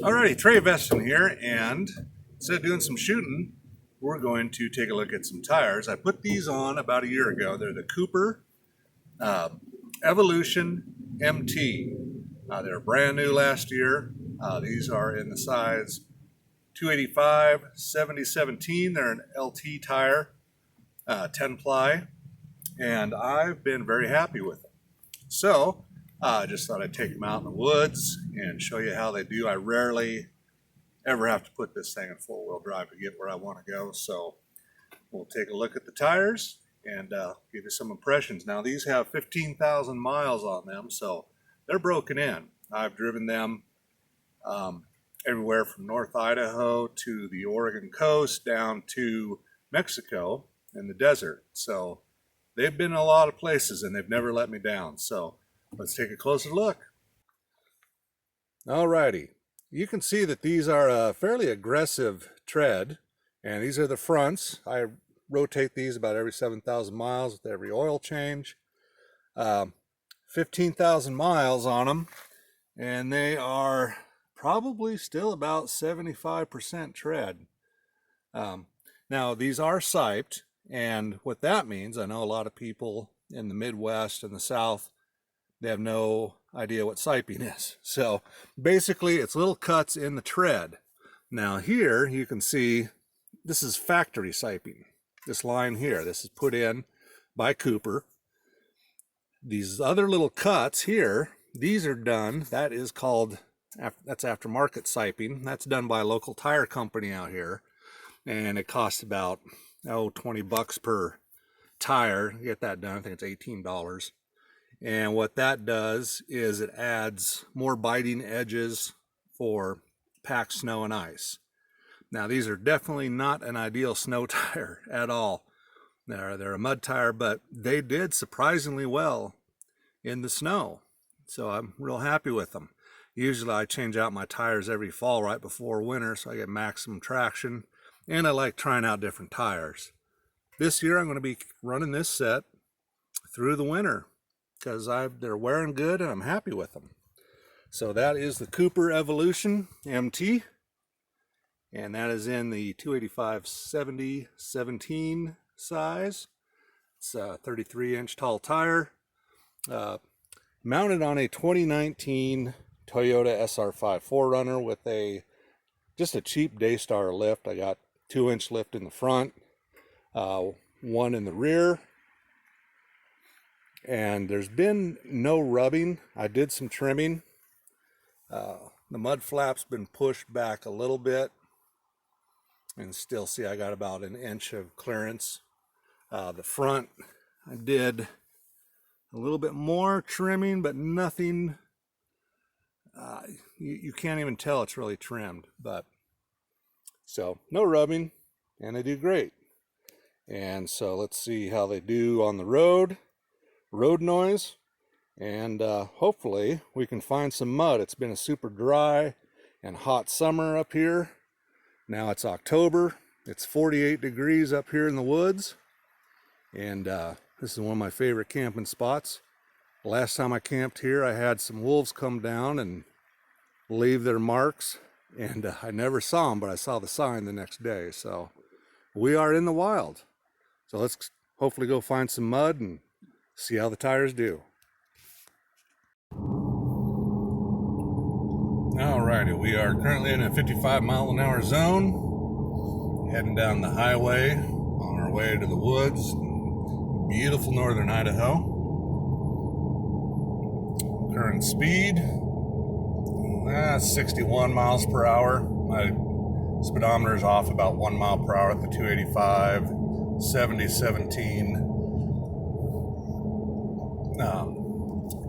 Alrighty, Trey Veston here, and instead of doing some shooting, we're going to take a look at some tires. I put these on about a year ago. They're the Cooper Evolution MT. They're brand new last year. These are in the size 285, 7017. They're an LT tire, 10 ply, and I've been very happy with them. So I just thought I'd take them out in the woods and show you how they do. I rarely ever have to put this thing in four-wheel drive to get where I want to go. So we'll take a look at the tires and give you some impressions. Now these have 15,000 miles on them, so they're broken in. I've driven them everywhere from North Idaho to the Oregon coast down to Mexico in the desert. So they've been in a lot of places and they've never let me down. So let's take a closer look. Alrighty, you can see that these are a fairly aggressive tread, and these are the fronts. I rotate these about every 7,000 miles with every oil change. 15,000 miles on them, and they are probably still about 75% tread. Now these are siped, and what that means, I know a lot of people in the Midwest and the South, they have no idea what siping is. So basically it's little cuts in the tread. Now here you can see this is factory siping. This line here, this is put in by Cooper. These other little cuts here, these are done, that is called, that's aftermarket siping. That's done by a local tire company out here. And it costs about, $20 per tire to get that done. I think it's $18. And what that does is it adds more biting edges for packed snow and ice. Now these are definitely not an ideal snow tire at all. They're a mud tire, but they did surprisingly well in the snow. So I'm real happy with them. Usually I change out my tires every fall right before winter so I get maximum traction, and I like trying out different tires. This year I'm going to be running this set through the winter because they're wearing good and I'm happy with them. So that is the Cooper Evolution MT, and that is in the 285/70/17 size. It's a 33-inch tall tire, mounted on a 2019 Toyota SR5 4Runner with just a cheap Daystar lift. I got 2-inch lift in the front, one in the rear, and there's been no rubbing. I did some trimming. The mud flap's been pushed back a little bit, and still see I got about an inch of clearance. The front, I did a little bit more trimming, but nothing, you can't even tell it's really trimmed. But so no rubbing, and they do great. And so let's see how they do on the road noise, and hopefully we can find some mud. It's been a super dry and hot summer up here. Now it's October, it's 48 degrees up here in the woods, and this is one of my favorite camping spots. Last time I camped here, I had some wolves come down and leave their marks, and I never saw them, but I saw the sign the next day. So we are in the wild. So let's hopefully go find some mud and see how the tires do. Alrighty, we are currently in a 55-mile-an-hour zone, heading down the highway on our way to the woods, beautiful northern Idaho. Current speed, 61 miles per hour. My speedometer is off about 1 mile per hour at the 285/70/17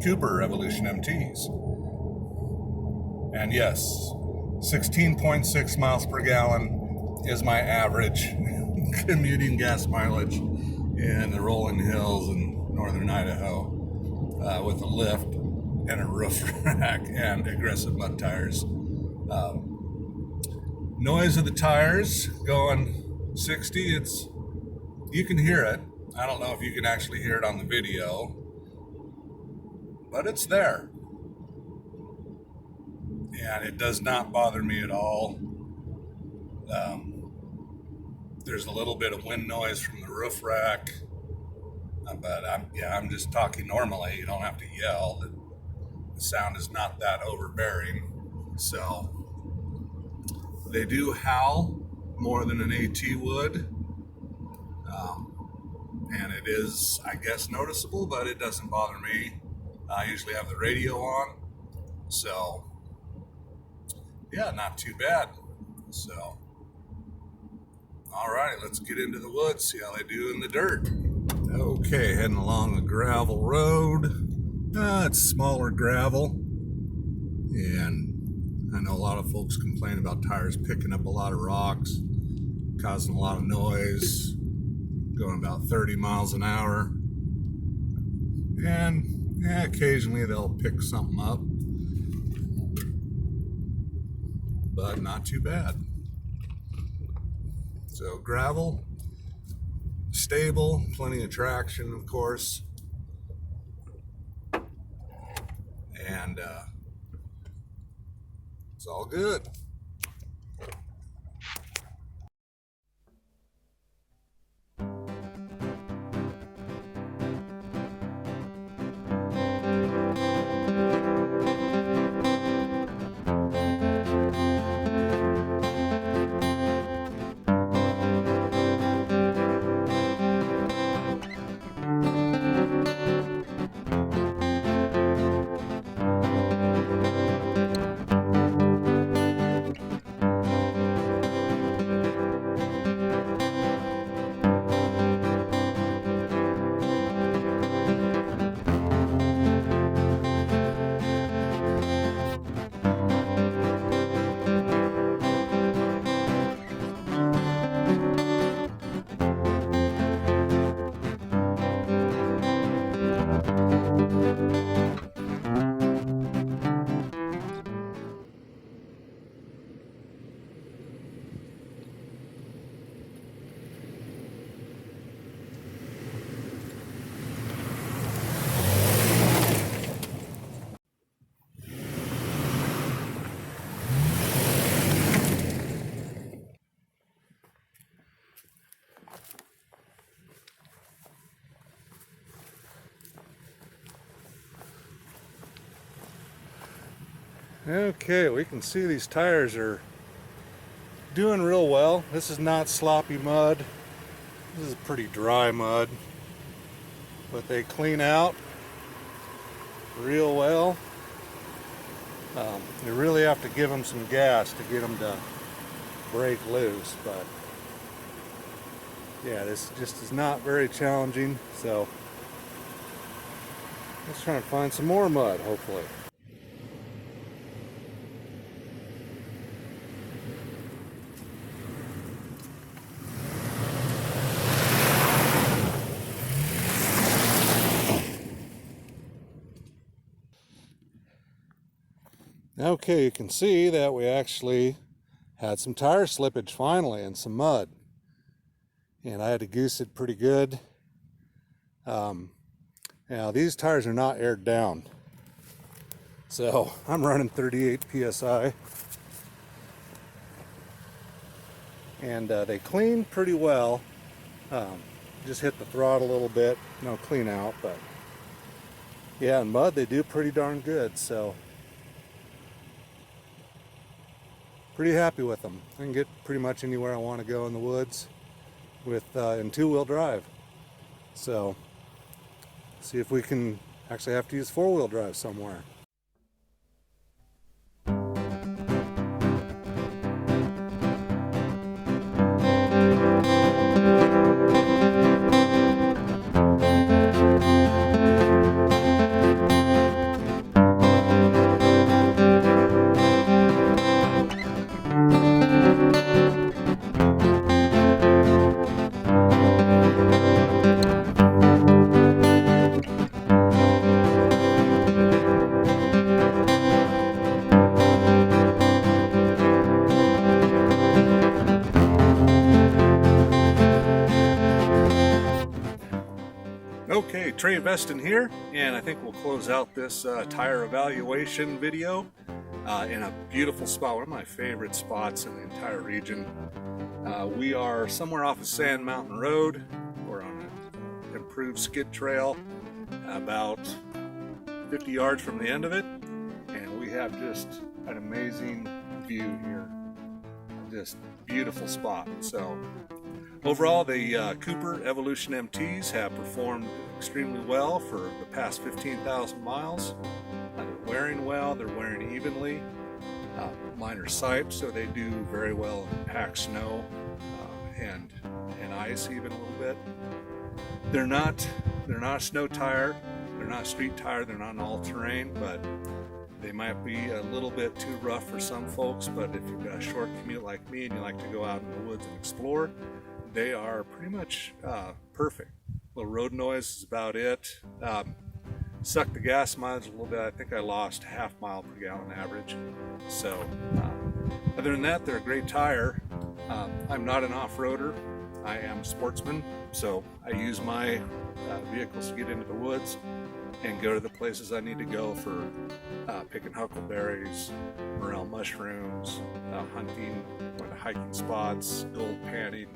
Cooper Evolution MTs. And yes, 16.6 miles per gallon is my average commuting gas mileage in the rolling hills in northern Idaho, with a lift and a roof rack and aggressive mud tires. Noise of the tires going 60, you can hear it. I don't know if you can actually hear it on the video, but it's there. and it does not bother me at all. There's a little bit of wind noise from the roof rack, but I'm just talking normally. You don't have to yell. The sound is not that overbearing. So they do howl more than an AT would, and it is, I guess, noticeable, but it doesn't bother me. I usually have the radio on, so yeah, not too bad. So, all right, let's get into the woods, see how they do in the dirt. Okay, heading along a gravel road. It's smaller gravel, and I know a lot of folks complain about tires picking up a lot of rocks, causing a lot of noise, going about 30 miles an hour, and occasionally they'll pick something up, but not too bad. So gravel, stable, plenty of traction, of course, and it's all good. Okay, we can see these tires are doing real well. This is not sloppy mud. This is pretty dry mud, but they clean out real well. You really have to give them some gas to get them to break loose, but yeah, this just is not very challenging. So let's try and find some more mud, hopefully. Okay, you can see that we actually had some tire slippage finally and some mud. And I had to goose it pretty good. Now these tires are not aired down. So I'm running 38 PSI. And they clean pretty well. Just hit the throttle a little bit, no clean out, but yeah, in mud they do pretty darn good, so pretty happy with them. I can get pretty much anywhere I want to go in the woods with in two-wheel drive. So see if we can actually have to use four-wheel drive somewhere. Okay, Trey Veston here, and I think we'll close out this tire evaluation video. in a beautiful spot, one of my favorite spots in the entire region. We are somewhere off of Sand Mountain Road. We're on an improved skid trail about 50 yards from the end of it, and we have just an amazing view here. Just beautiful spot. So overall, the Cooper Evolution MTs have performed extremely well for the past 15,000 miles. They're wearing well, they're wearing evenly. Mine are siped, so they do very well in packed snow and ice even a little bit. They're not a snow tire, they're not a street tire, they're not an all-terrain, but they might be a little bit too rough for some folks. But if you've got a short commute like me and you like to go out in the woods and explore, they are pretty much perfect. A little road noise is about it. Suck the gas mileage a little bit. I think I lost half mile per gallon average. So other than that, they're a great tire. I'm not an off-roader. I am a sportsman, so I use my vehicles to get into the woods and go to the places I need to go for picking huckleberries, morel mushrooms, hunting, going to hiking spots, gold panning,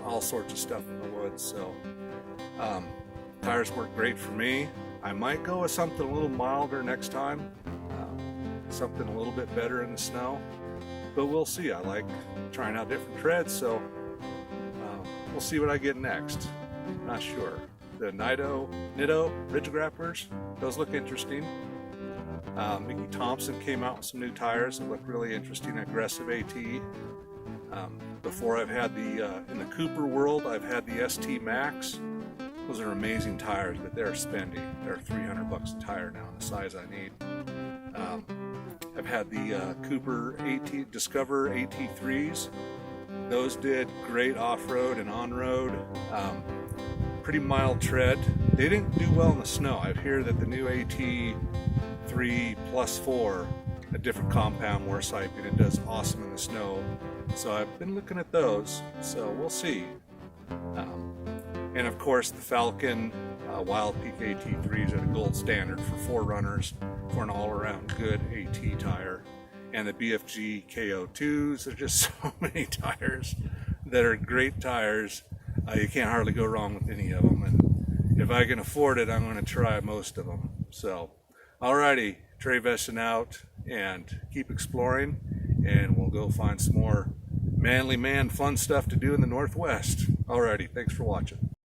all sorts of stuff in the woods. So tires work great for me. I might go with something a little milder next time, something a little bit better in the snow, but we'll see. I like trying out different treads, so we'll see what I get next. Not sure. The Nitto Ridge Grapplers, those look interesting. Mickey Thompson came out with some new tires that look really interesting, aggressive AT. Before I've had in the Cooper world, I've had the ST Max. Those are amazing tires, but they're spendy. They're $300 a tire now, the size I need. I've had the Cooper Discover AT3s. Those did great off-road and on-road. Pretty mild tread. They didn't do well in the snow. I hear that the new AT3 Plus 4, a different compound, more siping, it does awesome in the snow. So I've been looking at those, so we'll see. And of course, the Falcon Wild Peak AT3s are the gold standard for 4Runners for an all-around good AT tire. And the BFG KO2s, there's just so many tires that are great tires. You can't hardly go wrong with any of them. And if I can afford it, I'm going to try most of them. So, alrighty, Trey Vesson out, and keep exploring, and we'll go find some more manly man fun stuff to do in the Northwest. Alrighty, thanks for watching.